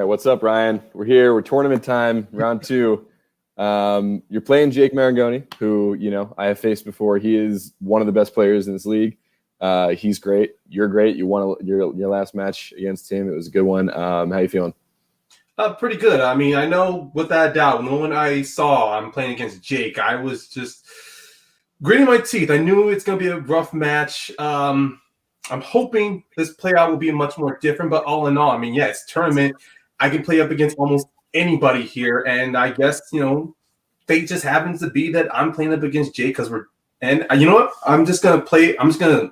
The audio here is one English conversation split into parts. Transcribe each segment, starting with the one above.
what's up, Ryan? We're here. We're tournament time, round 2. You're playing Jake Maringoni, who I have faced before. He is one of the best players in this league. He's great. You're great. You won your last match against him. It was a good one. How you feeling? Pretty good. I mean, I know without a doubt, when I saw I'm playing against Jake, I was just gritting my teeth. I knew it's going to be a rough match. I'm hoping this playout will be much more different, but all in all, I mean, yeah, it's tournament. I can play up against almost anybody here, and I guess, fate just happens to be that I'm playing up against Jake and you know what? I'm just going to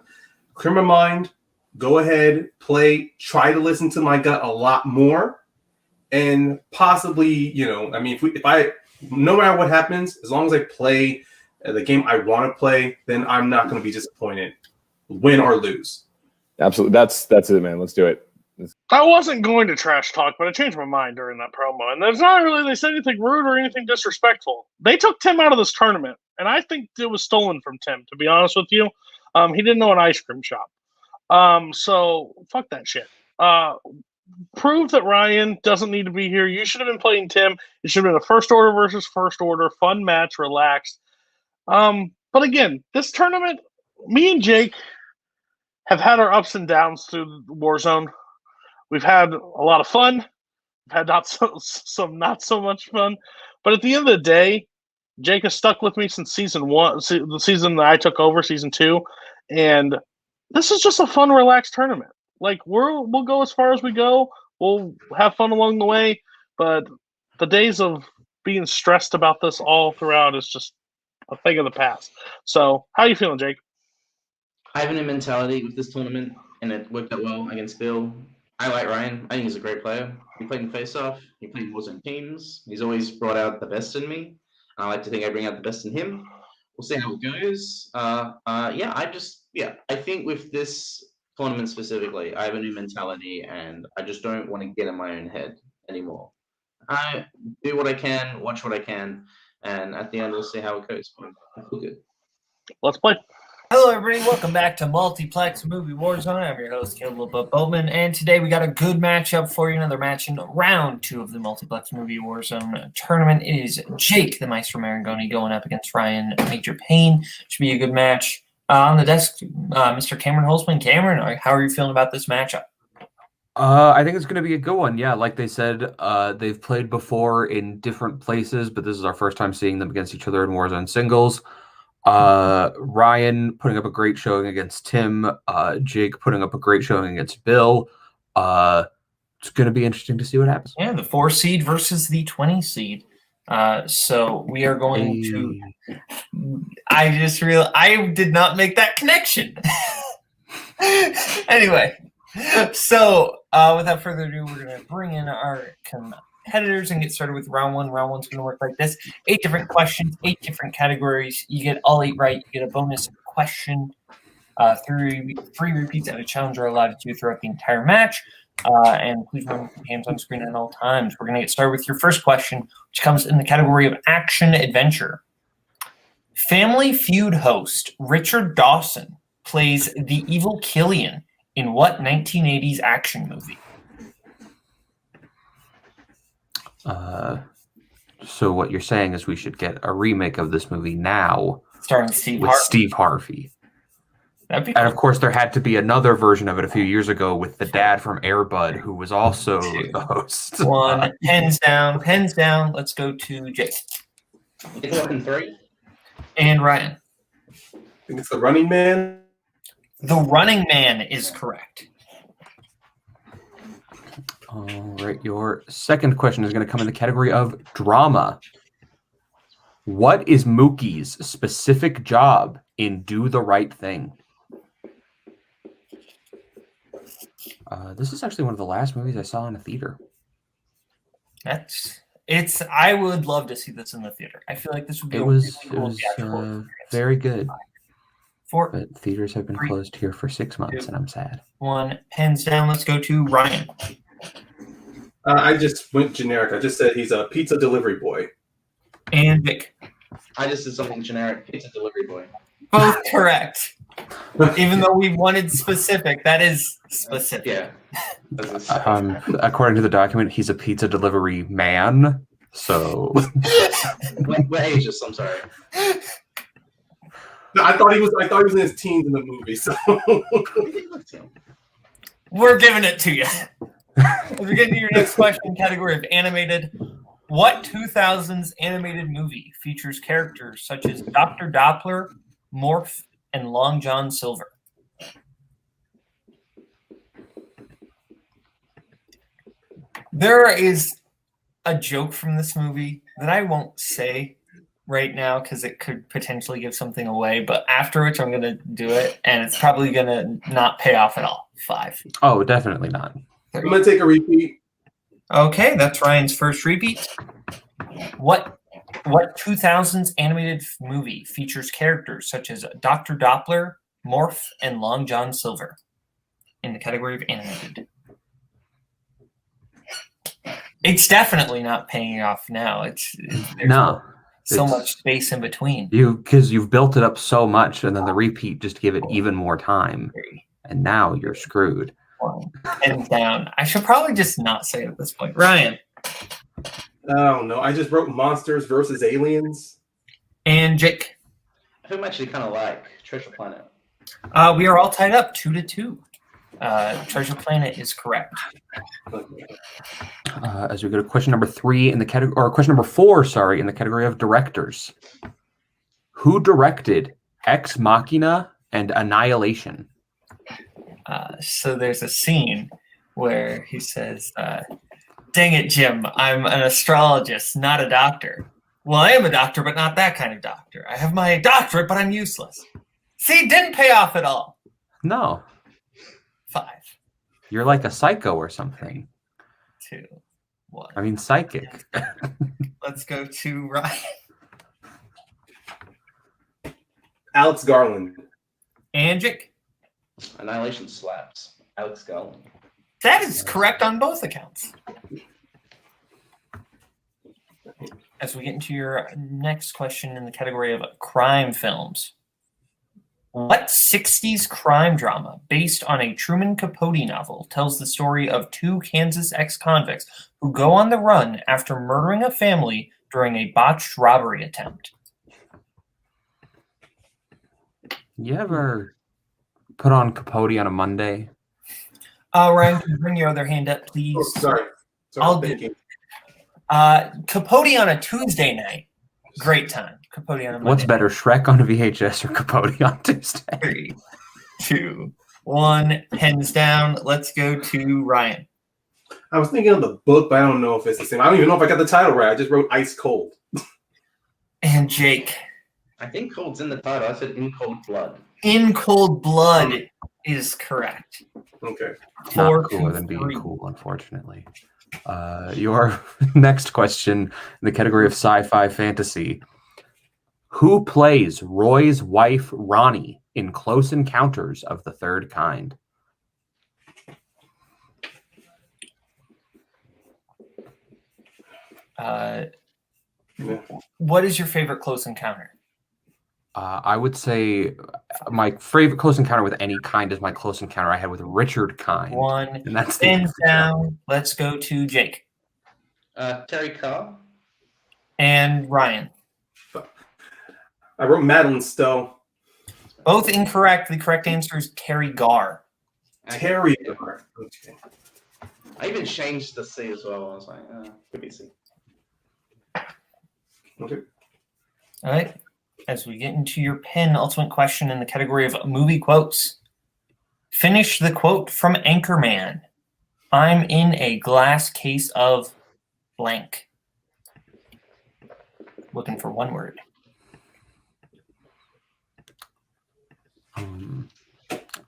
clear my mind, go ahead, play, try to listen to my gut a lot more, and possibly, I mean, no matter what happens, as long as I play the game I want to play, then I'm not going to be disappointed, win or lose. Absolutely. That's it, man. Let's do it. I wasn't going to trash talk, but I changed my mind during that promo. And there's not really, they said anything rude or anything disrespectful. They took Tim out of this tournament, and I think it was stolen from Tim, to be honest with you. He didn't know an ice cream shop. So fuck that shit. Prove that Ryan doesn't need to be here. You should have been playing Tim. It should have been a first order versus first order, fun match, relaxed. But again, this tournament, me and Jake have had our ups and downs through Warzone. We've had a lot of fun. We've had some not so much fun. But at the end of the day, Jake has stuck with me since season 1, the season that I took over, season 2. And this is just a fun, relaxed tournament. Like, we'll go as far as we go. We'll have fun along the way. But the days of being stressed about this all throughout is just a thing of the past. So, how are you feeling, Jake? I have a new mentality with this tournament, and it worked out well against Bill. I like Ryan. I think he's a great player. He played in Face-Off. He played in Warzone teams. He's always brought out the best in me. And I like to think I bring out the best in him. We'll see how it goes. I think with this tournament specifically, I have a new mentality, and I just don't want to get in my own head anymore. I do what I can, watch what I can, and at the end, we'll see how it goes. I feel good. Let's play. Hello, everybody. Welcome back to Multiplex Movie Warzone. I'm your host, Kaleb Boatman, and today we got a good matchup for you. Another match in round 2 of the Multiplex Movie Warzone tournament. It is Jake, the Maestro Maringoni, going up against Ryan, Major Payne. Should be a good match. On the desk, Mr. Cameron Holzman. Cameron, how are you feeling about this matchup? I think it's going to be a good one. Yeah, like they said, they've played before in different places, but this is our first time seeing them against each other in Warzone singles. Ryan putting up a great showing against Tim. Jake putting up a great showing against Bill. It's going to be interesting to see what happens. Yeah, the 4 seed versus the 20 seed. So we are going to. I did not make that connection. Anyway, so without further ado, we're going to bring in our competitors and get started with round 1. Round 1's going to work like this: 8 different questions, 8 different categories. You get all 8 right, you get a bonus question. 3 repeats and a challenge are allowed to do throughout the entire match. And please remember to keep hands on screen at all times. We're going to get started with your first question, which comes in the category of action adventure. Family Feud host Richard Dawson plays the evil Killian in what 1980s action movie? So what you're saying is we should get a remake of this movie now, starring Steve Harvey. That'd be cool. And of course, there had to be another version of it a few years ago with the dad from Air Bud, who was also the host. 1, pens down. Let's go to Jake. It's 3. And Ryan. I think it's The Running Man. The Running Man is correct. All right, your second question is going to come in the category of drama. What is Mookie's specific job in Do the Right Thing? This is actually one of the last movies I saw in a theater. I would love to see this in the theater. I feel like this would be very good. But theaters have been closed here for 6 months, and I'm sad. 1, pens down. Let's go to Ryan. I just went generic. I just said he's a pizza delivery boy. And Vic. I just did something generic. Pizza delivery boy. Both correct. Even though we wanted specific, that is specific. Yeah. According to the document, he's a pizza delivery man. So What ages? I'm sorry. No, I thought he was in his teens in the movie. So We're giving it to you. As we get to your next question, category of animated. What 2000s animated movie features characters such as Dr. Doppler, Morph, and Long John Silver? There is a joke from this movie that I won't say right now because it could potentially give something away, but after which I'm going to do it, and it's probably going to not pay off at all. 5. oh, definitely not. I'm gonna take a repeat. Okay, that's Ryan's first repeat. What 2000s animated movie features characters such as Dr. Doppler, Morph, and Long John Silver in the category of animated? It's definitely not paying off now. There's so much space in between. Because you've built it up so much, and then the repeat just give it even more time, and now you're screwed. Hands down. I should probably just not say it at this point. Ryan. Oh no, I just wrote Monsters versus Aliens. And Jake. Who I'm actually kind of like Treasure Planet. We are all tied up 2-2. Treasure Planet is correct. As we go to question number 3 in the category, or question number 4, sorry, in the category of directors. Who directed Ex Machina and Annihilation? So there's a scene where he says, dang it, Jim, I'm an astrologist, not a doctor. Well, I am a doctor, but not that kind of doctor. I have my doctorate, but I'm useless. See, didn't pay off at all. No. 5. You're like a psycho or something. 2, 1. I mean, psychic. Let's go to Ryan. Alex Garland. And Jake. Annihilation slaps. Alex Garland. That is correct on both accounts. As we get into your next question in the category of crime films. What 60s crime drama based on a Truman Capote novel tells the story of 2 Kansas ex-convicts who go on the run after murdering a family during a botched robbery attempt? You ever put on Capote on a Monday? Ryan, can you bring your other hand up, please? Oh, sorry. I'll do thinking. Capote on a Tuesday night. Great time. Capote on a Monday. What's better, Shrek on a VHS or Capote on Tuesday? 3, 2, 1. Hands down. Let's go to Ryan. I was thinking of the book, but I don't know if it's the same. I don't even know if I got the title right. I just wrote Ice Cold. And Jake. I think cold's in the title. I said In Cold Blood. In Cold Blood is correct. Okay. Not cooler than being cool, unfortunately. Your next question in the category of sci-fi fantasy. Who plays Roy's wife, Ronnie, in Close Encounters of the Third Kind? What is your favorite Close Encounter? I would say my favorite Close Encounter with any kind is my Close Encounter I had with Richard Kind. 1. And that's the Hands down. Let's go to Jake. Terry Carr. And Ryan. I wrote Madeline Stowe. Both incorrect. The correct answer is Terry Garr. Terry Garr. Okay. I even changed the C as well. I was like, could be C. Okay. All right. As we get into your penultimate question in the category of movie quotes. Finish the quote from Anchorman. I'm in a glass case of blank. Looking for one word.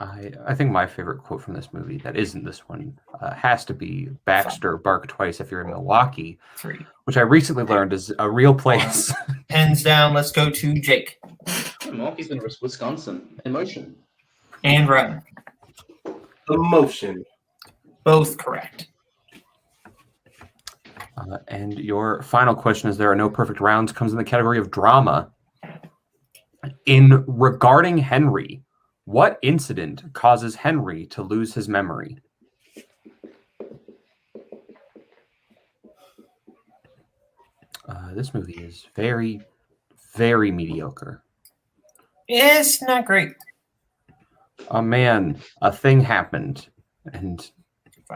I think my favorite quote from this movie that isn't this one has to be Baxter bark twice if you're in Milwaukee, 3. which I recently learned is a real place. Hands down. Let's go to Jake. Milwaukee's in Wisconsin. Emotion. And Ryan. Emotion. Both correct. And your final question is there are no perfect rounds comes in the category of drama. In Regarding Henry, What incident causes Henry to lose his memory? This movie is very, very mediocre. It's not great. Oh man, a thing happened, and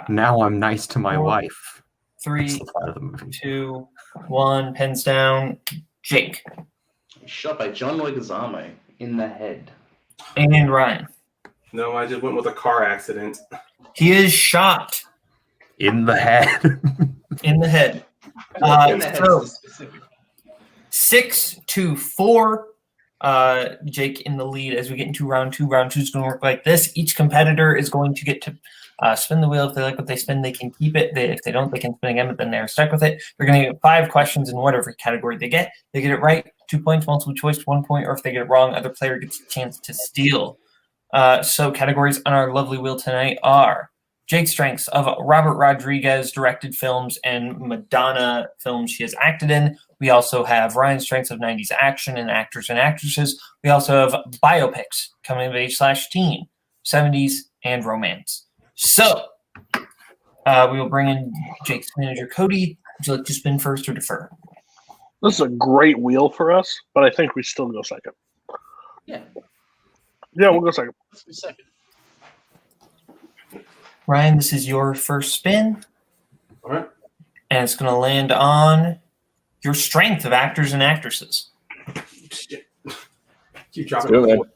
now I'm nice to my wife. 3, That's the plot of the movie. 2, 1. Pens down. Jake. Shot by John Leguizamo in the head. And Ryan. No, I just went with a car accident. He is shot In the head. in the head. In the head So is specific. 6-4. Jake in the lead as we get into round 2. Round 2 is going to work like this. Each competitor is going to get to spin the wheel. If they like what they spin, they can keep it. If they don't, they can spin again, but then they're stuck with it. They're going to get 5 questions in whatever category they get. They get it right, 2 points, multiple choice, 1 point, or if they get it wrong, other player gets a chance to steal. So categories on our lovely wheel tonight are Jake's strengths of Robert Rodriguez directed films and Madonna films she has acted in. We also have Ryan's strengths of 90s action and actors and actresses. We also have biopics, coming of age / teen, 70s, and romance. So we will bring in Jake's manager, Cody. Would you like to spin first or defer? This is a great wheel for us, but I think we still go second. Yeah. Yeah, we'll go second. Let's go second. Ryan, this is your first spin, All right. and it's going to land on your strength of actors and actresses. Shit. Keep dropping. Let's do it, man.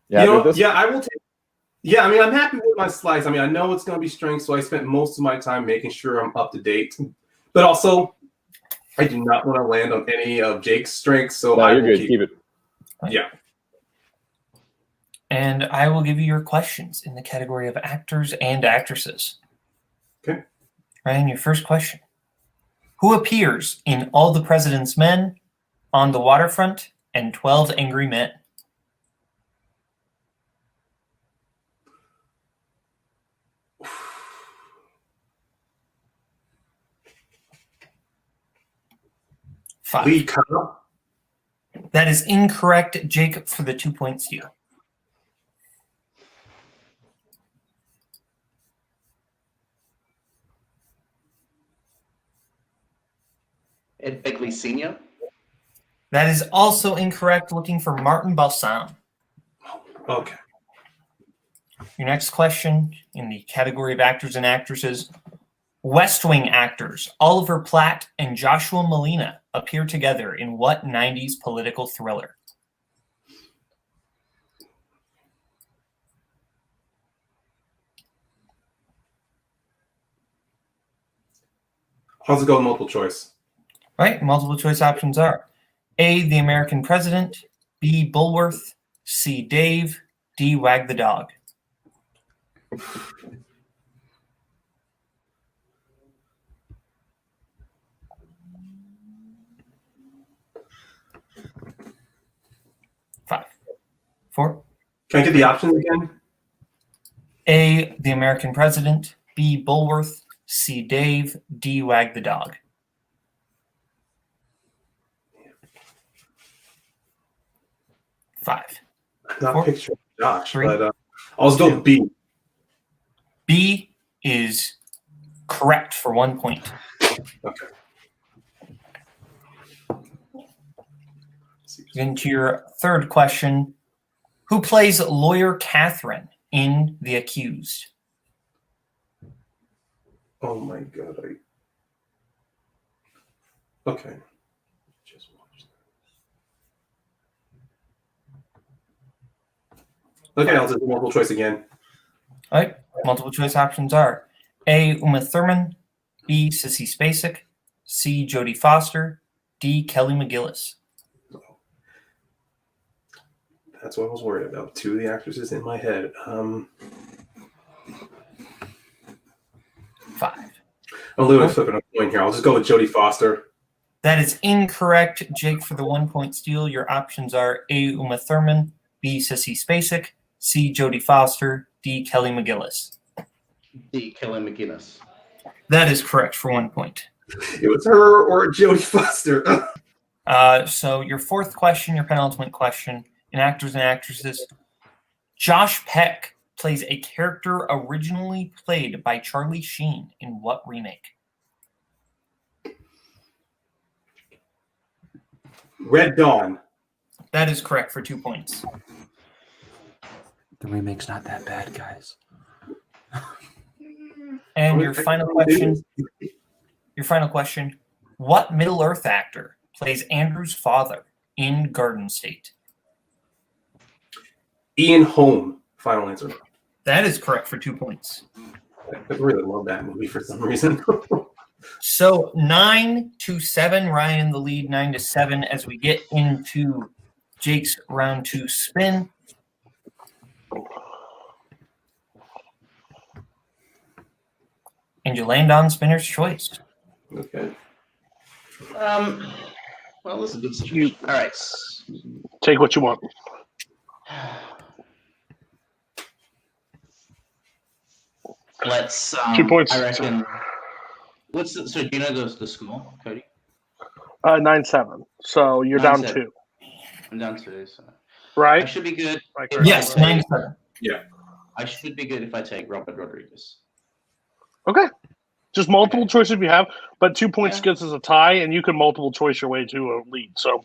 Yeah, You know, with this? yeah, I will take. Yeah, I mean, I'm happy with my slice. I mean, I know it's going to be strength, so I spent most of my time making sure I'm up to date. But also, I do not want to land on any of Jake's strengths, so No, I you're will good. Keep it. Yeah. And I will give you your questions in the category of actors and actresses. Okay. Ryan, your first question. Who appears in All the President's Men, On the Waterfront, and 12 Angry Men? Five. Lead cop. That is incorrect, Jake, for the 2 point steal. Ed Begley Sr. That is also incorrect, looking for Martin Balsam. Okay. Your next question in the category of actors and actresses. West Wing actors Oliver Platt and Joshua Malina appear together in what 90s political thriller? How's it go with multiple choice? Right, multiple choice options are A, The American President, B, Bulworth, C, Dave, D, Wag the Dog. Five, 4. Can I get the options again? A, The American President, B, Bulworth, C, Dave, D, Wag the Dog. Five. Not 4, picture Josh, 3, but I'll go with B. B is correct for 1 point. Okay. Into your third question. Who plays lawyer Catherine in The Accused? Oh my god. Okay. Just watch that. Okay, I'll do multiple choice again. All right. Multiple choice options are A, Uma Thurman, B, Sissy Spacek, C, Jodie Foster, D, Kelly McGillis. That's what I was worried about. 2 of the actresses in my head. 5. I'm literally flipping a coin here. I'll just go with Jodie Foster. That is incorrect, Jake, for the 1 point steal. Your options are A, Uma Thurman, B, Sissy Spacek, C, Jodie Foster, D, Kelly McGillis. D. Kelly McGinnis. That is correct for 1 point. It was her or Jodie Foster. So your fourth question, your penultimate question, in actors and actresses, Josh Peck plays a character originally played by Charlie Sheen in what remake? Red Dawn. That is correct for 2 points. The remake's not that bad, guys. And your final question. Your final question. What Middle-earth actor plays Andrew's father in Garden State? Ian Holm. Final answer. That is correct for 2 points. I really love that movie for some reason. So 9-7, Ryan the lead, 9-7 as we get into Jake's round 2 spin. And you land on Spinner's Choice. Okay. Well, this is a good situation. All right. Take what you want. Let's 2 points. I reckon. So do you know the score, Cody? 9-7. So you're down 9-7. 2, I'm down 2, so I right? should be good. Like, Yes, 9-7. I should be good if I take Robert Rodriguez. Okay. Just multiple choice if you have, but 2 points Yeah. gets us a tie, and you can multiple choice your way to a lead. So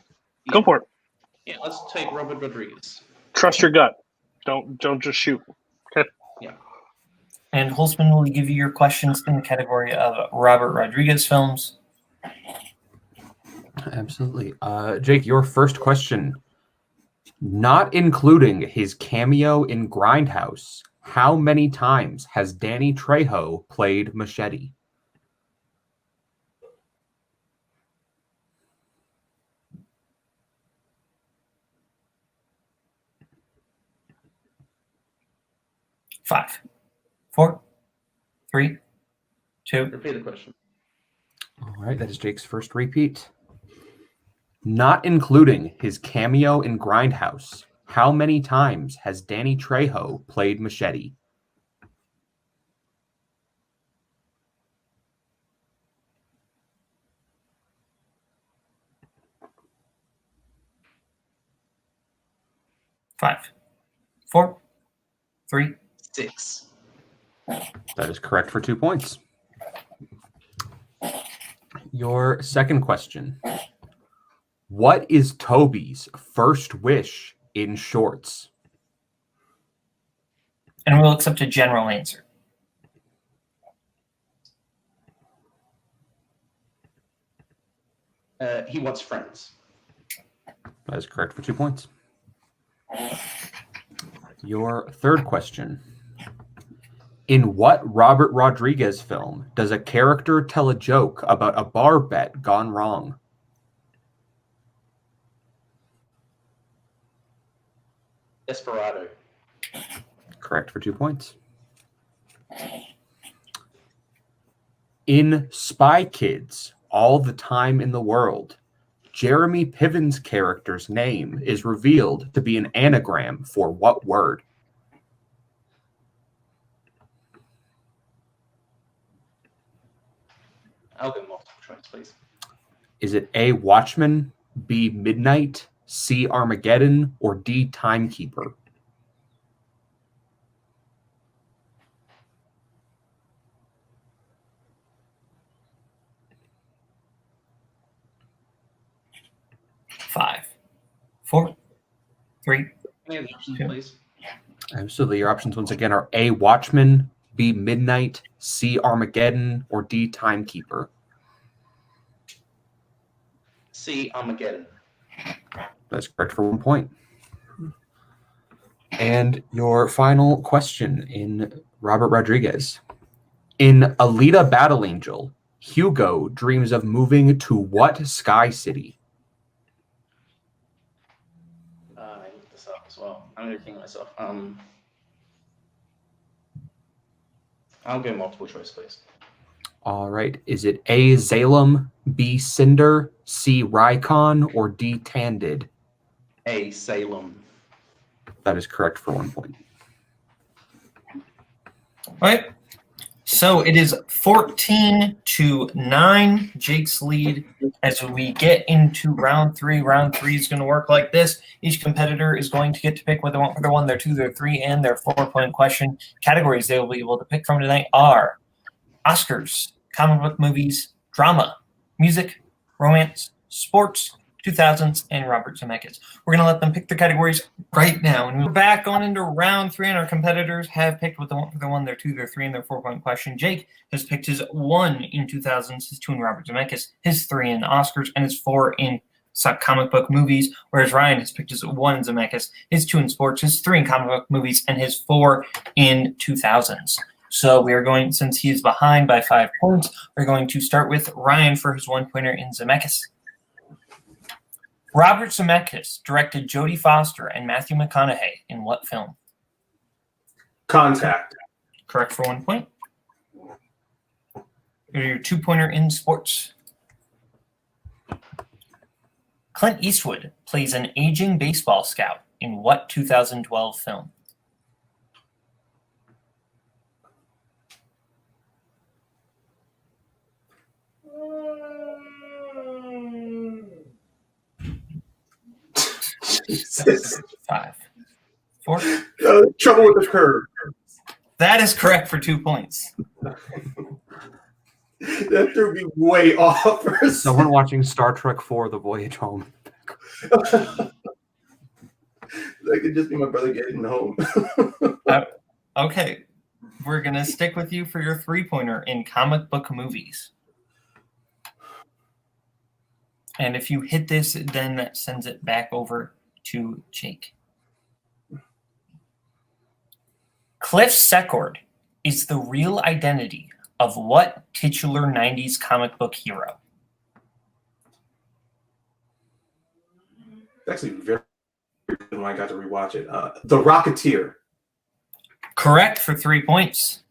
go for it. Yeah, let's take Robert Rodriguez. Trust your gut. Don't just shoot. Okay. Yeah. And Holtzman will give you your questions in the category of Robert Rodriguez films. Absolutely. Jake, your first question. Not including his cameo in Grindhouse, how many times has Danny Trejo played Machete? Five, 4, 3, 2. Repeat the question. All right, that is Jake's first repeat. Not including his cameo in Grindhouse, how many times has Danny Trejo played Machete? Five, 4, 3. 6. That is correct for 2 points. Your second question. What is Toby's first wish in shorts? And we'll accept a general answer. He wants friends. That is correct for 2 points. Your third question. In what Robert Rodriguez film does a character tell a joke about a bar bet gone wrong? Desperado. Correct for 2 points. In Spy Kids, All the Time in the World, Jeremy Piven's character's name is revealed to be an anagram for what word? I'll go multiple choice, please. Is it A, Watchman, B, Midnight, C, Armageddon, or D, Timekeeper? Five, 4, 3. Any of the options, Okay. please? Absolutely. Your options once again are A, Watchman, B, Midnight, C, Armageddon, or D, Timekeeper. C, Armageddon. That's correct for 1 point. And your final question in Robert Rodriguez. In Alita Battle Angel, Hugo dreams of moving to what sky city? I looked this up as well. I'm going to think myself. I'll go multiple choice, please. All right. Is it A, Zalem, B, Cinder, C, Rykon, or D, Tandid? A, Salem. That is correct for 1 point. All right. So it is 14-9, Jake's lead. As we get into round three is going to work like this. Each competitor is going to get to pick what they want for their 1, their 2, their 3, and their 4-point question. Categories they will be able to pick from tonight are Oscars, comic book movies, drama, music, romance, sports, 2000s, and Robert Zemeckis. We're going to let them pick the categories right now. And we're back on into round 3, and our competitors have picked what they want for their 1, their 2, their 3, and their 4-point question. Jake has picked his 1 in 2000s, his 2 in Robert Zemeckis, his 3 in Oscars, and his 4 in comic book movies, whereas Ryan has picked his 1 in Zemeckis, his 2 in sports, his 3 in comic book movies, and his 4 in 2000s. So we are going, since he is behind by 5 points, we're going to start with Ryan for his 1-pointer in Zemeckis. Robert Zemeckis directed Jodie Foster and Matthew McConaughey in what film? Contact. Correct for 1 point. Your 2-pointer in sports. Clint Eastwood plays an aging baseball scout in what 2012 film? Jesus. 5, 4. Trouble with the curve. That is correct for 2 points. That threw me way off. Someone watching Star Trek IV: The Voyage Home. That could just be my brother getting home. Okay. We're going to stick with you for your 3-pointer in comic book movies. And if you hit this, then that sends it back over to Jake. Cliff Secord is the real identity of what titular 90s comic book hero? It's actually very good when I got to rewatch it. The Rocketeer. Correct for 3 points.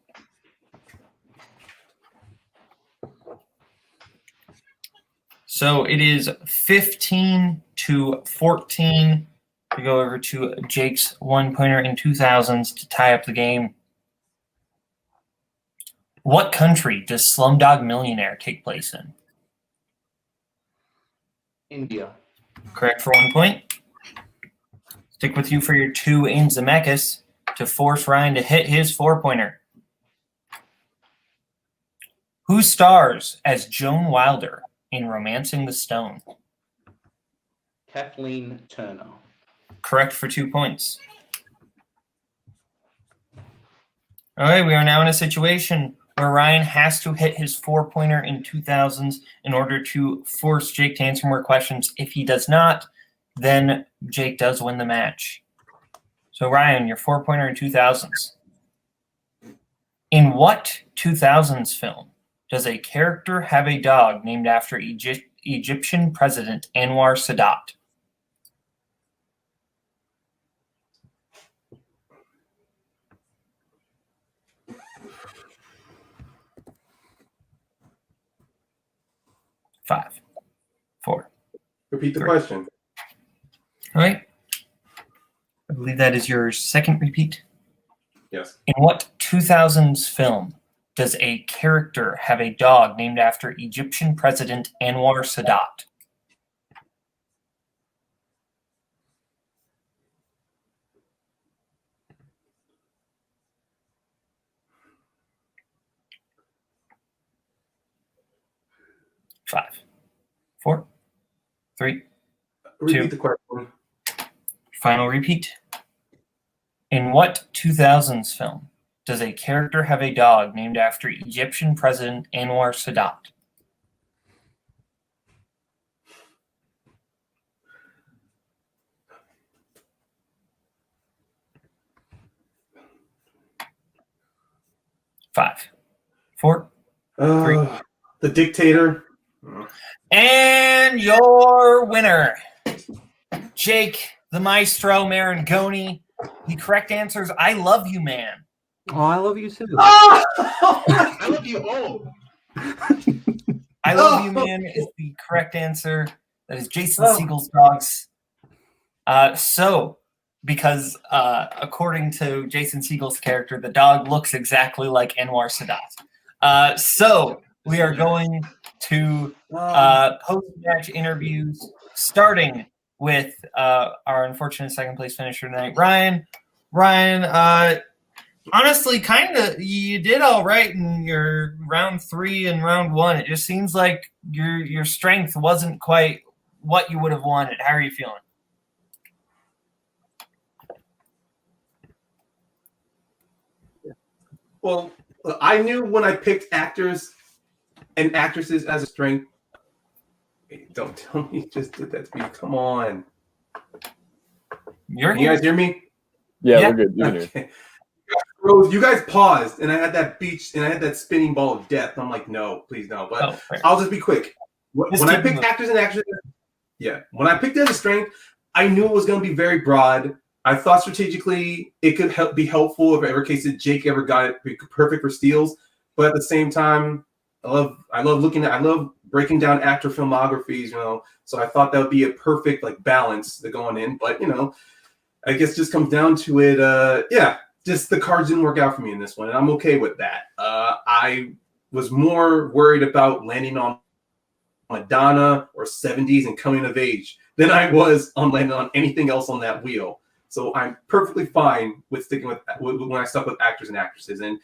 So it is 15-14. We go over to Jake's 1-pointer in 2000s to tie up the game. What country does Slumdog Millionaire take place in? India. Correct for 1 point. Stick with you for your 2 in Zemeckis to force Ryan to hit his 4-pointer. Who stars as Joan Wilder in Romancing the Stone? Kathleen Turner. Correct for 2 points. All right, we are now in a situation where Ryan has to hit his 4-pointer in 2000s in order to force Jake to answer more questions. If he does not, then Jake does win the match. So Ryan, your 4-pointer in 2000s. In what 2000s film does a character have a dog named after Egyptian President Anwar Sadat? Five, 4. Repeat the 3. question. All right. I believe that is your second repeat. Yes. In what 2000s film does a character have a dog named after Egyptian President Anwar Sadat? Five, 4, 3. Repeat the question. Final repeat. In what 2000s film does a character have a dog named after Egyptian President Anwar Sadat? Five, 4, 3. The Dictator. And your winner, Jake, the Maestro Maringoni. The correct answer is I love you, man. Oh, I love you too. I love you all. I love you, man is the correct answer. That is Jason Siegel's dogs. So because according to Jason Segel's character, the dog looks exactly like Anwar Sadat. So we are going to post-match interviews, starting with our unfortunate second place finisher tonight, Ryan. Ryan, honestly, kind of, you did all right in your round 3 and round 1. It just seems like your strength wasn't quite what you would have wanted. How are you feeling? Well, I knew when I picked actors and actresses as a strength. Wait, don't tell me you just did that to me. Come on. You're Can you guys hear me? Yeah, we're good. You can hear. Okay. You guys paused, and I had that beach, and I had that spinning ball of death. I'm like, no, please no. But I'll just be quick. When I picked actors and actresses, when I picked as a strength, I knew it was going to be very broad. I thought strategically it could be helpful if ever case that Jake ever got it perfect for steals. But at the same time, I love breaking down actor filmographies, So I thought that would be a perfect balance to going in. But I guess just comes down to it. Just the cards didn't work out for me in this one, and I'm okay with that. I was more worried about landing on Madonna or 70s and coming of age than I was on landing on anything else on that wheel. So I'm perfectly fine with sticking with when I stuck with actors and actresses. And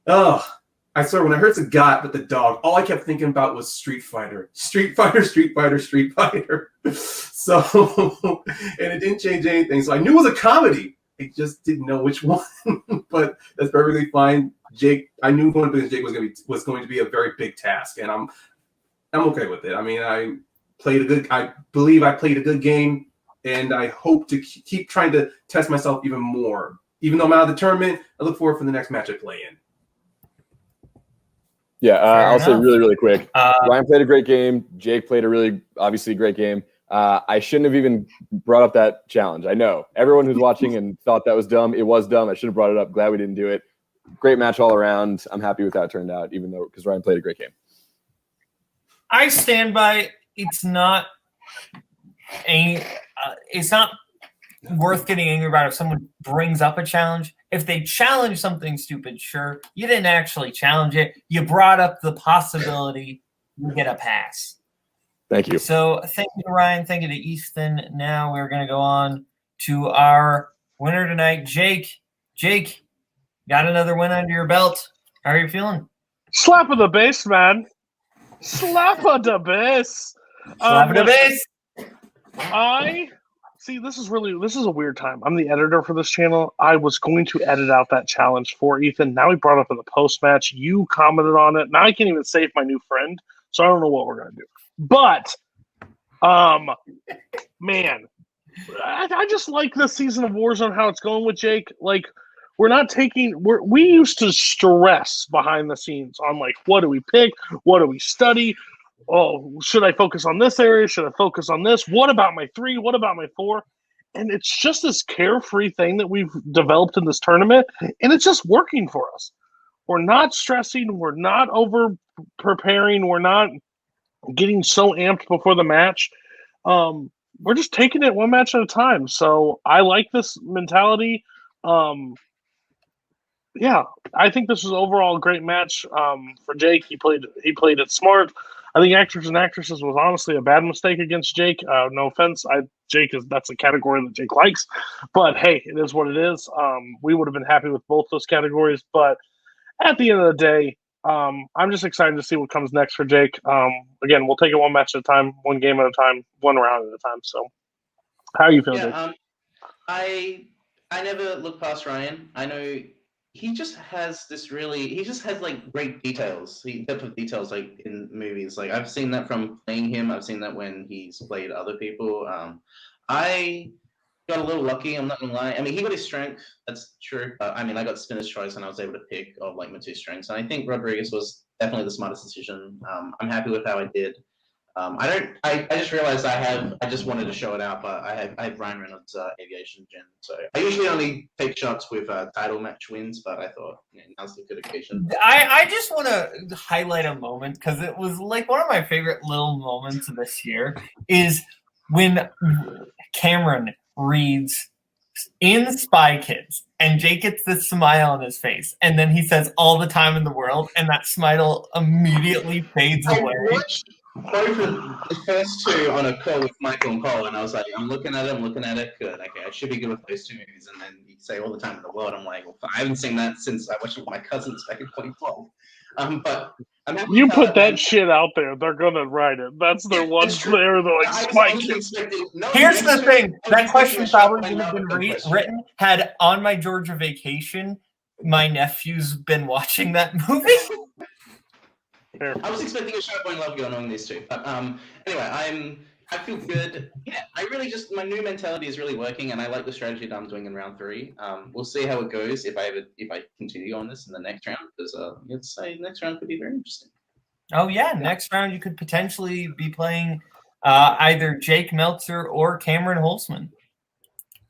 I swear, when I heard Sagat with the dog, all I kept thinking about was Street Fighter. Street Fighter, Street Fighter, Street Fighter. So, and it didn't change anything. So I knew it was a comedy. I just didn't know which one. But that's perfectly fine. Jake, I knew going against Jake was going to be a very big task, and I'm okay with it. I mean, I believe I played a good game, and I hope to keep trying to test myself even more. Even though I'm out of the tournament, I look forward for the next match I play in. Yeah, I'll say really, really quick. Ryan played a great game. Jake played a really, obviously, great game. I shouldn't have even brought up that challenge. I know. Everyone who's watching and thought that was dumb, it was dumb. I should have brought it up. Glad we didn't do it. Great match all around. I'm happy with how it turned out, because Ryan played a great game. I stand by. It's not worth getting angry about if someone brings up a challenge. If they challenge something stupid, sure. You didn't actually challenge it. You brought up the possibility. You get a pass. Thank you. So thank you to Ryan. Thank you to Easton. Now we're going to go on to our winner tonight, Jake. Jake, got another win under your belt. How are you feeling? Slap of the base, man. Slap of the base. Slap of the base. This is a weird time. I'm the editor for this channel. I was going to edit out that challenge for Ethan. Now he brought it up in the post match. You commented on it. Now I can't even save my new friend. So I don't know what we're going to do. But, man, I just like this season of Warzone, how it's going with Jake. Like, we used to stress behind the scenes on, what do we pick? What do we study? Oh, should I focus on this area? Should I focus on this? What about my 3? What about my 4? And it's just this carefree thing that we've developed in this tournament, and it's just working for us. We're not stressing. We're not over preparing. We're not getting so amped before the match. We're just taking it one match at a time. So I like this mentality. Yeah, I think this was overall a great match for Jake. He played it smart. I think actors and actresses was honestly a bad mistake against Jake. No offense, that's a category that Jake likes, but hey, it is what it is. We would have been happy with both those categories, but at the end of the day, I'm just excited to see what comes next for Jake. Again, we'll take it one match at a time, one game at a time, one round at a time. So, how are you feeling, Jake? I never look past Ryan. I know. He just has great details, depth of details, in movies. I've seen that from playing him. I've seen that when he's played other people. I got a little lucky, I'm not gonna lie. I mean, he got his strength, that's true. I got spinner's choice and I was able to pick of my 2 strengths. And I think Rodriguez was definitely the smartest decision. I'm happy with how I did. I just realized I just wanted to show it out, but I have Ryan Reynolds' aviation gen. So I usually only take shots with title match wins, but I thought now's a good occasion. I just want to highlight a moment because it was one of my favorite little moments of this year is when Cameron reads in Spy Kids, and Jake gets this smile on his face, and then he says all the time in the world, and that smile immediately fades I away. watched both of the first two on a call with Michael and Cole, and I was like, I'm looking at it, good. Okay, I should be good with those two movies. And then you say all the time in the world, I'm like, well, I haven't seen that since I watched it with my cousins back in 2012. But I'm happy You to put tell that shit out there, they're gonna write it. That's their one. They're like Spike Kids. Here's the thing: that question probably would have been written had on my Georgia vacation my nephew's been watching that movie. I was expecting a Sharp Point Love Girl knowing these two. But anyway, I feel good. Yeah, I really just, my new mentality is really working, and I like the strategy that I'm doing in round 3. We'll see how it goes if I continue on this in the next round, because let's say next round could be very interesting. Oh yeah, next round you could potentially be playing either Jake Meltzer or Cameron Holzman.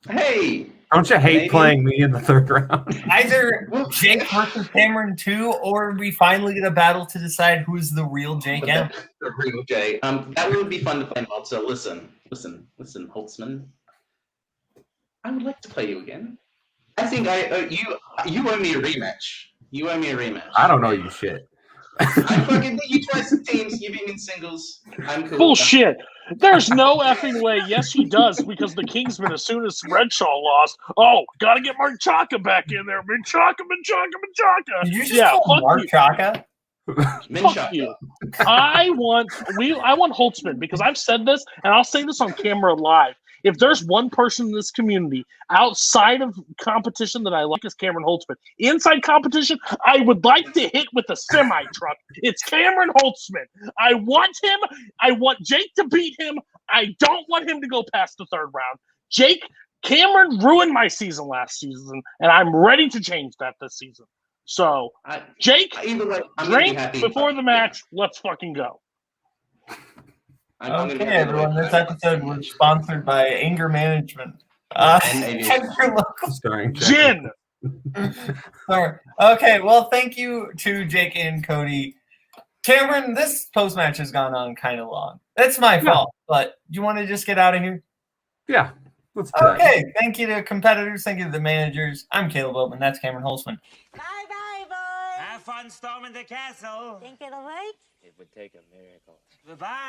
Hey! Don't you hate playing me in the 3rd round? Either Jake versus Cameron 2, or we finally get a battle to decide who's the real Jake M. The real Jay. That would be fun to play, Meltzer. Listen, Holtzman. I would like to play you again. I think you owe me a rematch. You owe me a rematch. I don't know you shit. I fucking beat you twice in teams. You beat me in singles. I'm cool. Bullshit. There's no effing way. Yes, he does, because the Kingsman, as soon as Redshaw lost, gotta get Brzakala back in there. Brzakala. Did you just call Brzakala? Fuck you. I want Holtzman, because I've said this, and I'll say this on camera live. If there's one person in this community outside of competition that I like, is Cameron Holtzman. Inside competition, I would like to hit with a semi-truck. It's Cameron Holtzman. I want him. I want Jake to beat him. I don't want him to go past the 3rd round. Cameron ruined my season last season, and I'm ready to change that this season. So, Jake, drink before the match. Let's fucking go. Okay, everyone, this episode was sponsored by Anger Management. Gin! Sorry. Okay, well, thank you to Jake and Cody. Cameron, this post-match has gone on kind of long. That's my fault, but you want to just get out of here? Yeah. Let's okay, thank you to competitors. Thank you to the managers. I'm Kaleb Boatman. That's Cameron Holtzman. Bye-bye, boys. Have fun storming the castle. Think it'll work? It would take a miracle. Goodbye.